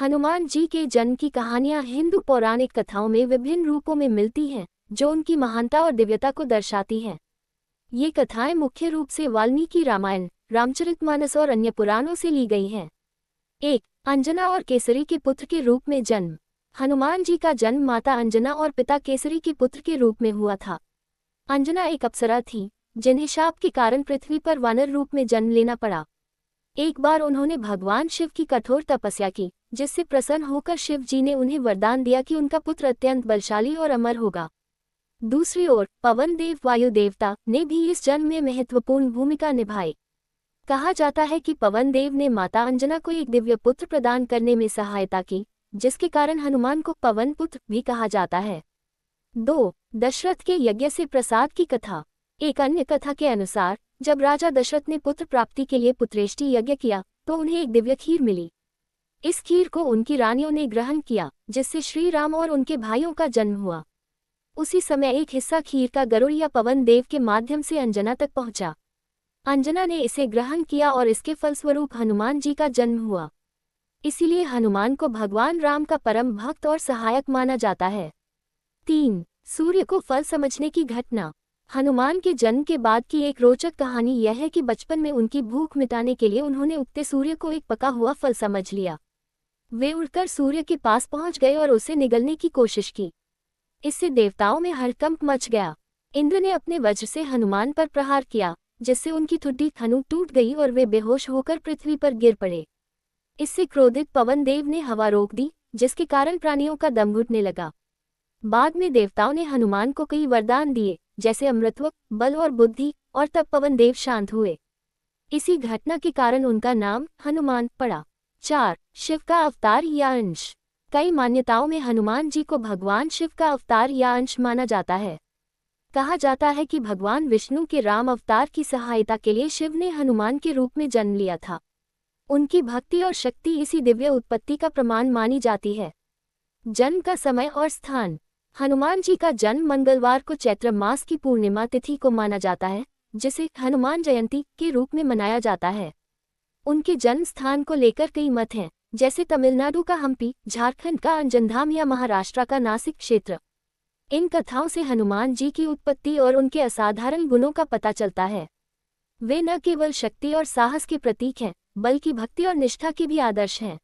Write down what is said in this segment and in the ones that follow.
हनुमान जी के जन्म की कहानियां हिंदू पौराणिक कथाओं में विभिन्न रूपों में मिलती हैं, जो उनकी महानता और दिव्यता को दर्शाती हैं। ये कथाएं मुख्य रूप से वाल्मीकि रामायण, रामचरितमानस और अन्य पुराणों से ली गई हैं। 1. अंजना और केसरी के पुत्र के रूप में जन्म। हनुमान जी का जन्म माता अंजना और पिता केसरी के पुत्र के रूप में हुआ था। अंजना एक अप्सरा थी, जिन्हें शाप के कारण पृथ्वी पर वानर रूप में जन्म लेना पड़ा। एक बार उन्होंने भगवान शिव की कठोर तपस्या की, जिससे प्रसन्न होकर शिव जी ने उन्हें वरदान दिया कि उनका पुत्र अत्यंत बलशाली और अमर होगा। दूसरी ओर पवन देव वायु देवता ने भी इस जन्म में महत्वपूर्ण भूमिका निभाई। कहा जाता है कि पवन देव ने माता अंजना को एक दिव्य पुत्र प्रदान करने में सहायता की, जिसके कारण हनुमान को पवन पुत्र भी कहा जाता है। 2. दशरथ के यज्ञ से प्रसाद की कथा। एक अन्य कथा के अनुसार जब राजा दशरथ ने पुत्र प्राप्ति के लिए पुत्रेष्टि यज्ञ किया तो उन्हें एक दिव्य खीर मिली। इस खीर को उनकी रानियों ने ग्रहण किया, जिससे श्री राम और उनके भाइयों का जन्म हुआ। उसी समय एक हिस्सा खीर का गरुड़ या पवन देव के माध्यम से अंजना तक पहुंचा। अंजना ने इसे ग्रहण किया और इसके फलस्वरूप हनुमान जी का जन्म हुआ। इसीलिए हनुमान को भगवान राम का परम भक्त और सहायक माना जाता है। 3. सूर्य को फल समझने की घटना। हनुमान के जन्म के बाद की एक रोचक कहानी यह है कि बचपन में उनकी भूख मिटाने के लिए उन्होंने उगते सूर्य को एक पका हुआ फल समझ लिया। वे उड़कर सूर्य के पास पहुंच गए और उसे निगलने की कोशिश की। इससे देवताओं में हड़कंप मच गया। इंद्र ने अपने वज्र से हनुमान पर प्रहार किया, जिससे उनकी ठुड्डी थनु टूट गई और वे बेहोश होकर पृथ्वी पर गिर पड़े। इससे क्रोधित पवन देव ने हवा रोक दी, जिसके कारण प्राणियों का दम घुटने लगा। बाद में देवताओं ने हनुमान को कई वरदान दिए, जैसे अमृतत्व, बल और बुद्धि, और तब पवन देव शांत हुए। इसी घटना के कारण उनका नाम हनुमान पड़ा। 4. शिव का अवतार या अंश। कई मान्यताओं में हनुमान जी को भगवान शिव का अवतार या अंश माना जाता है। कहा जाता है कि भगवान विष्णु के राम अवतार की सहायता के लिए शिव ने हनुमान के रूप में जन्म लिया था। उनकी भक्ति और शक्ति इसी दिव्य उत्पत्ति का प्रमाण मानी जाती है। जन्म का समय और स्थान। हनुमान जी का जन्म मंगलवार को चैत्र मास की पूर्णिमा तिथि को माना जाता है, जिसे हनुमान जयंती के रूप में मनाया जाता है। उनके जन्म स्थान को लेकर कई मत हैं, जैसे तमिलनाडु का हम्पी, झारखंड का अंजनधाम या महाराष्ट्र का नासिक क्षेत्र। इन कथाओं से हनुमान जी की उत्पत्ति और उनके असाधारण गुणों का पता चलता है। वे न केवल शक्ति और साहस के प्रतीक हैं, बल्कि भक्ति और निष्ठा के भी आदर्श हैं।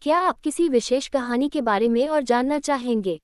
क्या आप किसी विशेष कहानी के बारे में और जानना चाहेंगे?